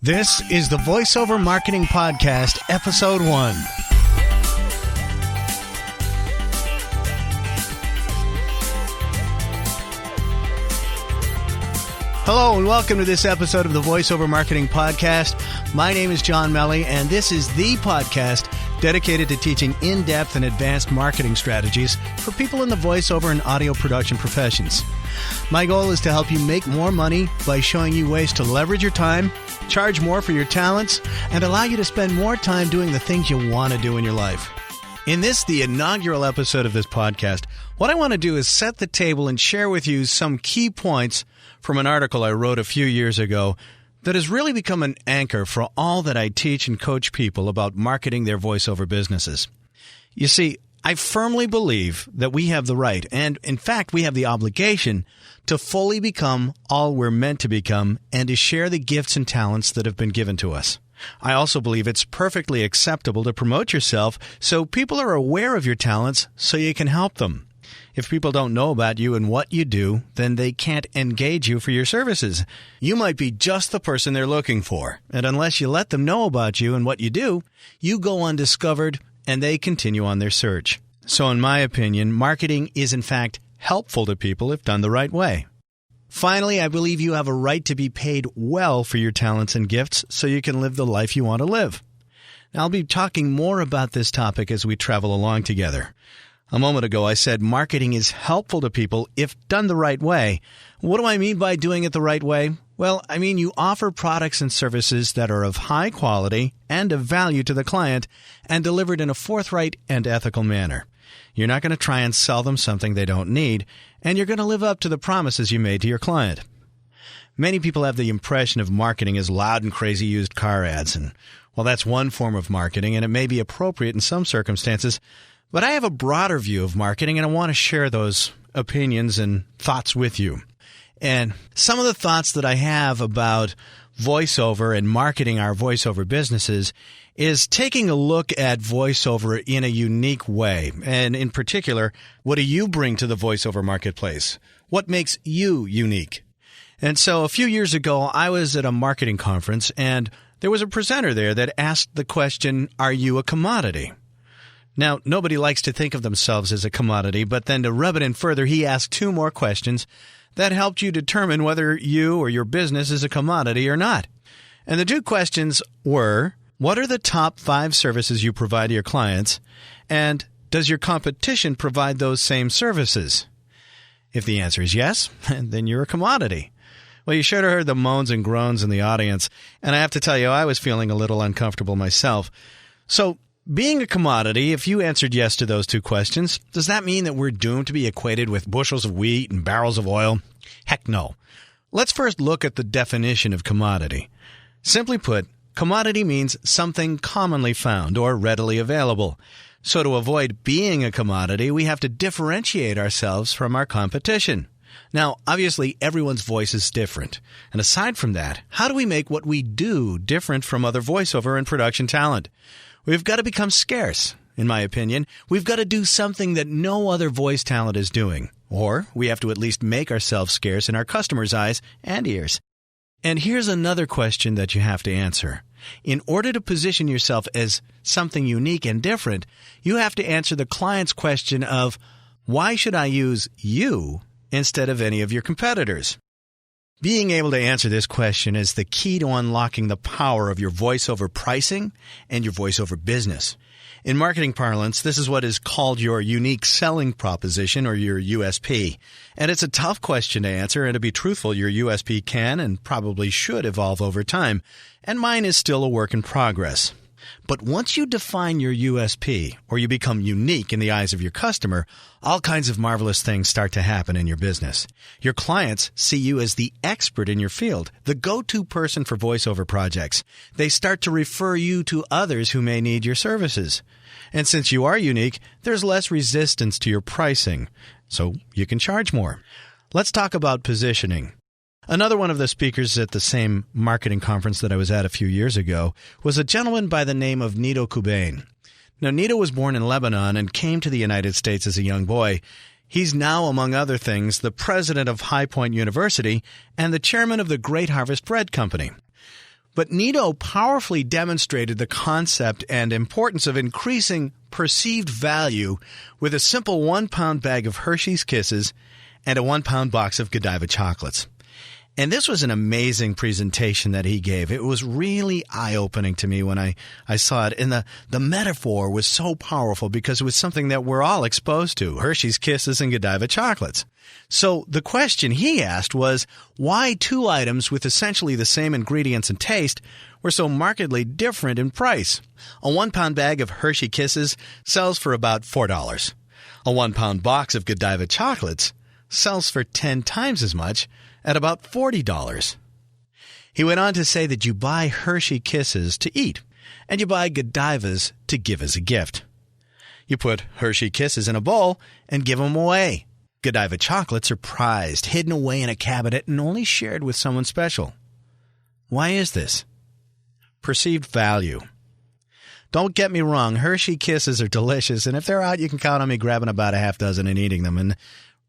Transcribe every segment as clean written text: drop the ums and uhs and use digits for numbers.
This is the VoiceOver Marketing Podcast, Episode 1. Hello and welcome to this episode of the VoiceOver Marketing Podcast. My name is John Melly, and this is the podcast dedicated to teaching in-depth and advanced marketing strategies for people in the voiceover and audio production professions. My goal is to help you make more money by showing you ways to leverage your time, charge more for your talents, and allow you to spend more time doing the things you want to do in your life. In this, the inaugural episode of this podcast, what I want to do is set the table and share with you some key points from an article I wrote a few years ago that has really become an anchor for all that I teach and coach people about marketing their voiceover businesses. You see, I firmly believe that we have the right, and in fact, we have the obligation to fully become all we're meant to become and to share the gifts and talents that have been given to us. I also believe it's perfectly acceptable to promote yourself so people are aware of your talents so you can help them. If people don't know about you and what you do, then they can't engage you for your services. You might be just the person they're looking for, and unless you let them know about you and what you do, you go undiscovered and they continue on their search. So in my opinion, marketing is in fact helpful to people if done the right way. Finally, I believe you have a right to be paid well for your talents and gifts so you can live the life you want to live. Now, I'll be talking more about this topic as we travel along together. A moment ago, I said marketing is helpful to people if done the right way. What do I mean by doing it the right way? Well, I mean you offer products and services that are of high quality and of value to the client and delivered in a forthright and ethical manner. You're not going to try and sell them something they don't need, and you're going to live up to the promises you made to your client. Many people have the impression of marketing as loud and crazy used car ads, and well, that's one form of marketing, and it may be appropriate in some circumstances. But I have a broader view of marketing, and I want to share those opinions and thoughts with you. And some of the thoughts that I have about voiceover and marketing our voiceover businesses is taking a look at voiceover in a unique way. And in particular, what do you bring to the voiceover marketplace? What makes you unique? And so a few years ago, I was at a marketing conference, and there was a presenter there that asked the question, "Are you a commodity?" Now, nobody likes to think of themselves as a commodity, but then to rub it in further, he asked two more questions that helped you determine whether you or your business is a commodity or not. And the two questions were, what are the top 5 services you provide to your clients? And does your competition provide those same services? If the answer is yes, then you're a commodity. Well, you should have heard the moans and groans in the audience, and I have to tell you, I was feeling a little uncomfortable myself. So, being a commodity, if you answered yes to those two questions, does that mean that we're doomed to be equated with bushels of wheat and barrels of oil? Heck no. Let's first look at the definition of commodity. Simply put, commodity means something commonly found or readily available. So to avoid being a commodity, we have to differentiate ourselves from our competition. Now, obviously, everyone's voice is different. And aside from that, how do we make what we do different from other voiceover and production talent? We've got to become scarce, in my opinion. We've got to do something that no other voice talent is doing. Or we have to at least make ourselves scarce in our customers' eyes and ears. And here's another question that you have to answer. In order to position yourself as something unique and different, you have to answer the client's question of, why should I use you instead of any of your competitors? Being able to answer this question is the key to unlocking the power of your voiceover pricing and your voiceover business. In marketing parlance, this is what is called your unique selling proposition or your USP. And it's a tough question to answer, and to be truthful, your USP can and probably should evolve over time. And mine is still a work in progress. But once you define your USP, or you become unique in the eyes of your customer, all kinds of marvelous things start to happen in your business. Your clients see you as the expert in your field, the go-to person for voiceover projects. They start to refer you to others who may need your services. And since you are unique, there's less resistance to your pricing, so you can charge more. Let's talk about positioning. Another one of the speakers at the same marketing conference that I was at a few years ago was a gentleman by the name of Nido Kubain. Now, Nido was born in Lebanon and came to the United States as a young boy. He's now, among other things, the president of High Point University and the chairman of the Great Harvest Bread Company. But Nito powerfully demonstrated the concept and importance of increasing perceived value with a simple 1-pound bag of Hershey's Kisses and a 1-pound box of Godiva chocolates. And this was an amazing presentation that he gave. It was really eye-opening to me when I saw it. And the metaphor was so powerful because it was something that we're all exposed to, Hershey's Kisses and Godiva chocolates. So the question he asked was, why two items with essentially the same ingredients and taste were so markedly different in price? A 1-pound bag of Hershey Kisses sells for about $4. A 1-pound box of Godiva chocolates sells for 10 times as much at about $40. He went on to say that you buy Hershey Kisses to eat, and you buy Godivas to give as a gift. You put Hershey Kisses in a bowl and give them away. Godiva chocolates are prized, hidden away in a cabinet, and only shared with someone special. Why is this? Perceived value. Don't get me wrong, Hershey Kisses are delicious, and if they're out, you can count on me grabbing about a half dozen and eating them. And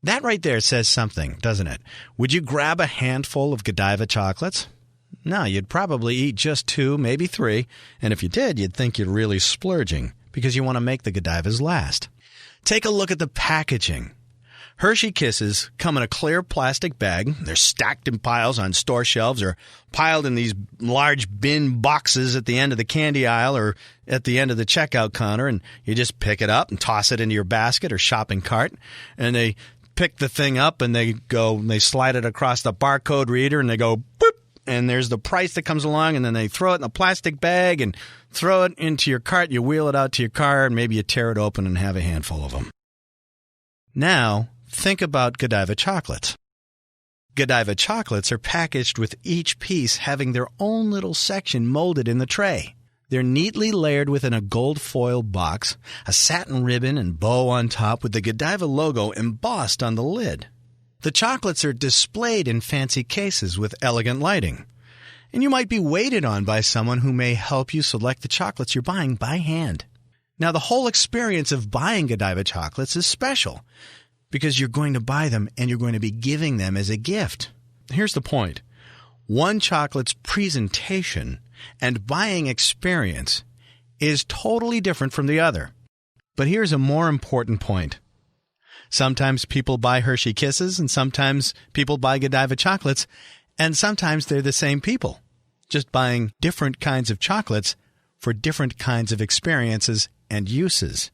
that right there says something, doesn't it? Would you grab a handful of Godiva chocolates? No, you'd probably eat just 2, maybe 3, and if you did, you'd think you're really splurging because you want to make the Godivas last. Take a look at the packaging. Hershey Kisses come in a clear plastic bag. They're stacked in piles on store shelves or piled in these large bin boxes at the end of the candy aisle or at the end of the checkout counter, and you just pick it up and toss it into your basket or shopping cart, and they pick the thing up and they slide it across the barcode reader and they go boop, and there's the price that comes along, and then they throw it in a plastic bag and throw it into your cart. You wheel it out to your car and maybe you tear it open and have a handful of them. Now, think about Godiva chocolates. Godiva chocolates are packaged with each piece having their own little section molded in the tray. They're neatly layered within a gold foil box, a satin ribbon and bow on top with the Godiva logo embossed on the lid. The chocolates are displayed in fancy cases with elegant lighting. And you might be waited on by someone who may help you select the chocolates you're buying by hand. Now, the whole experience of buying Godiva chocolates is special because you're going to buy them and you're going to be giving them as a gift. Here's the point. One chocolate's presentation and buying experience is totally different from the other. But here's a more important point. Sometimes people buy Hershey Kisses and sometimes people buy Godiva chocolates, and sometimes they're the same people, just buying different kinds of chocolates for different kinds of experiences and uses.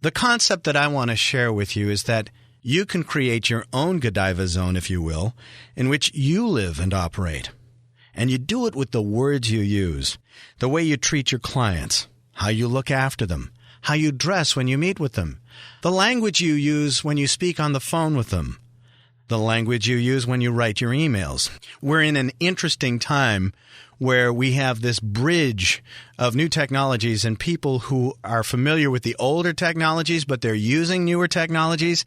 The concept that I want to share with you is that you can create your own Godiva zone, if you will, in which you live and operate. And you do it with the words you use, the way you treat your clients, how you look after them, how you dress when you meet with them, the language you use when you speak on the phone with them, the language you use when you write your emails. We're in an interesting time where we have this bridge of new technologies and people who are familiar with the older technologies, but they're using newer technologies.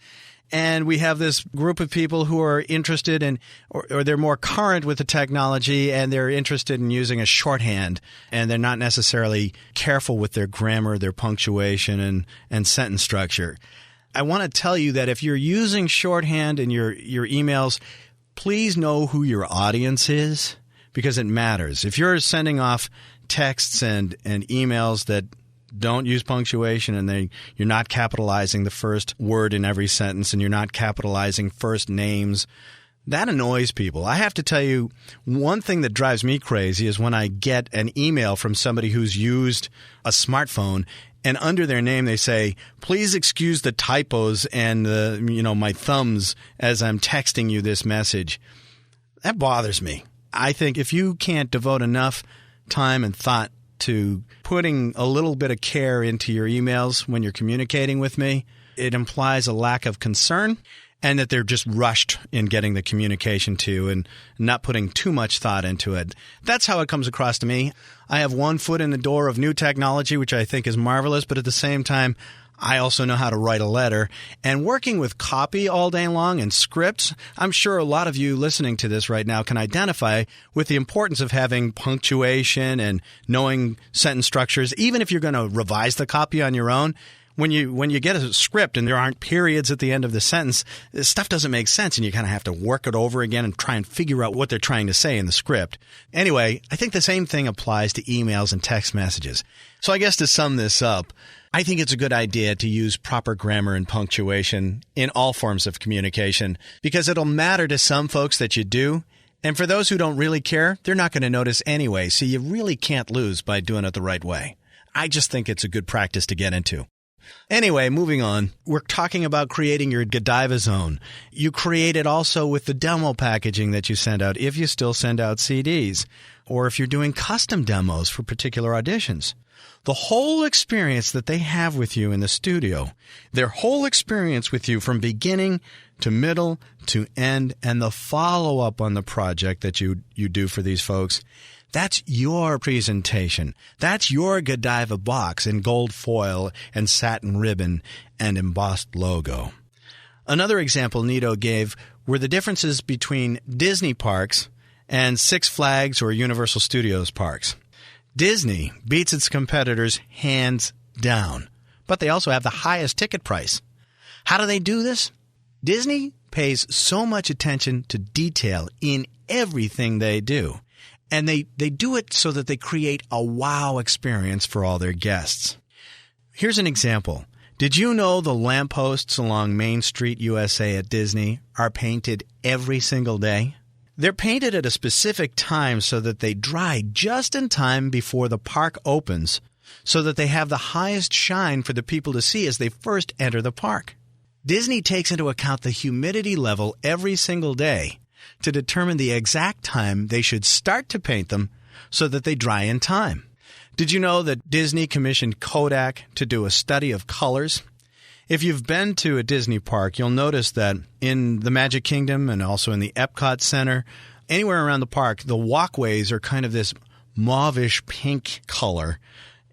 And we have this group of people who are interested in, or they're more current with the technology, and they're interested in using a shorthand, and they're not necessarily careful with their grammar, their punctuation, and sentence structure. I want to tell you that if you're using shorthand in your emails, please know who your audience is, because it matters. If you're sending off texts and emails that don't use punctuation and you're not capitalizing the first word in every sentence and you're not capitalizing first names, that annoys people. I have to tell you, one thing that drives me crazy is when I get an email from somebody who's used a smartphone and under their name they say, please excuse the typos and my thumbs as I'm texting you this message. That bothers me. I think if you can't devote enough time and thought to putting a little bit of care into your emails when you're communicating with me, it implies a lack of concern and that they're just rushed in getting the communication to you and not putting too much thought into it. That's how it comes across to me. I have one foot in the door of new technology, which I think is marvelous, but at the same time, I also know how to write a letter. And working with copy all day long and scripts, I'm sure a lot of you listening to this right now can identify with the importance of having punctuation and knowing sentence structures. Even if you're going to revise the copy on your own, When you get a script and there aren't periods at the end of the sentence, stuff doesn't make sense and you kind of have to work it over again and try and figure out what they're trying to say in the script. Anyway, I think the same thing applies to emails and text messages. So I guess to sum this up, I think it's a good idea to use proper grammar and punctuation in all forms of communication because it'll matter to some folks that you do. And for those who don't really care, they're not going to notice anyway. So you really can't lose by doing it the right way. I just think it's a good practice to get into. Anyway, moving on, we're talking about creating your Godiva zone. You create it also with the demo packaging that you send out, if you still send out CDs, or if you're doing custom demos for particular auditions. The whole experience that they have with you in the studio, their whole experience with you from beginning to middle to end, and the follow-up on the project that you do for these folks, that's your presentation. That's your Godiva box in gold foil and satin ribbon and embossed logo. Another example Nito gave were the differences between Disney parks and Six Flags or Universal Studios parks. Disney beats its competitors hands down, but they also have the highest ticket price. How do they do this? Disney pays so much attention to detail in everything they do. And they do it so that they create a wow experience for all their guests. Here's an example. Did you know the lampposts along Main Street, USA at Disney are painted every single day? They're painted at a specific time so that they dry just in time before the park opens, so that they have the highest shine for the people to see as they first enter the park. Disney takes into account the humidity level every single day to determine the exact time they should start to paint them so that they dry in time. Did you know that Disney commissioned Kodak to do a study of colors? If you've been to a Disney park, you'll notice that in the Magic Kingdom and also in the Epcot Center, anywhere around the park, the walkways are kind of this mauvish pink color,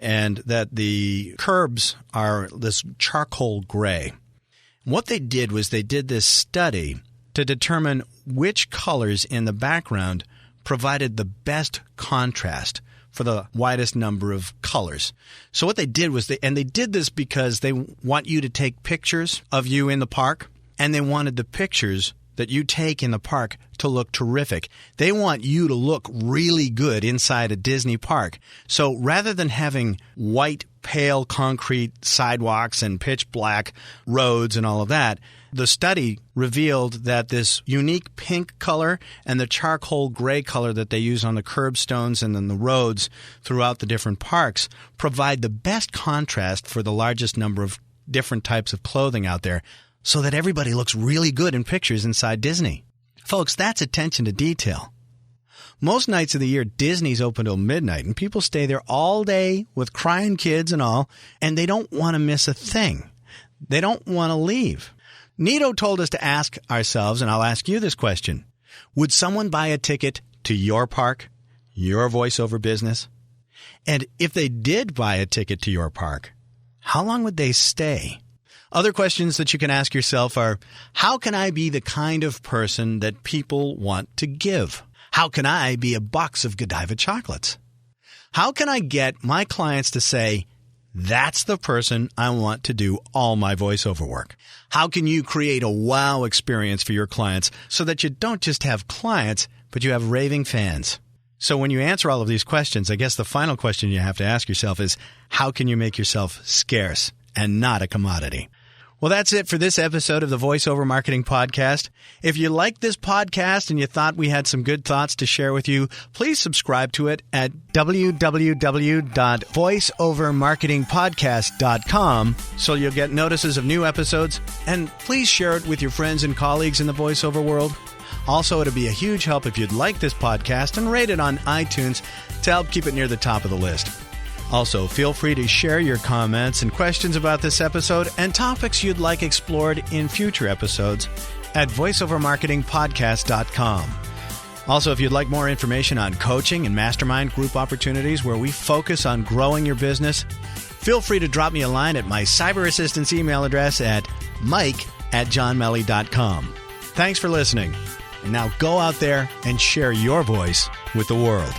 and that the curbs are this charcoal gray. What they did was they did this study to determine which colors in the background provided the best contrast for the widest number of colors. So what they did was they did this because they want you to take pictures of you in the park, and they wanted the pictures that you take in the park to look terrific. They want you to look really good inside a Disney park. So rather than having white, pale concrete sidewalks and pitch black roads and all of that, the study revealed that this unique pink color and the charcoal gray color that they use on the curbstones and then the roads throughout the different parks provide the best contrast for the largest number of different types of clothing out there so that everybody looks really good in pictures inside Disney. Folks, that's attention to detail. Most nights of the year, Disney's open till midnight, and people stay there all day with crying kids and all, and they don't want to miss a thing. They don't want to leave. Nito told us to ask ourselves, and I'll ask you this question. Would someone buy a ticket to your park, your voiceover business? And if they did buy a ticket to your park, how long would they stay? Other questions that you can ask yourself are, how can I be the kind of person that people want to give? How can I be a box of Godiva chocolates? How can I get my clients to say, that's the person I want to do all my voiceover work? How can you create a wow experience for your clients so that you don't just have clients, but you have raving fans? So when you answer all of these questions, I guess the final question you have to ask yourself is, how can you make yourself scarce and not a commodity? Well, that's it for this episode of the Voiceover Marketing Podcast. If you liked this podcast and you thought we had some good thoughts to share with you, please subscribe to it at www.voiceovermarketingpodcast.com so you'll get notices of new episodes, and please share it with your friends and colleagues in the voiceover world. Also, it'd be a huge help if you'd like this podcast and rate it on iTunes to help keep it near the top of the list. Also, feel free to share your comments and questions about this episode and topics you'd like explored in future episodes at voiceovermarketingpodcast.com. Also, if you'd like more information on coaching and mastermind group opportunities where we focus on growing your business, feel free to drop me a line at my cyber assistance email address at mike@johnmelly.com. Thanks for listening. And now go out there and share your voice with the world.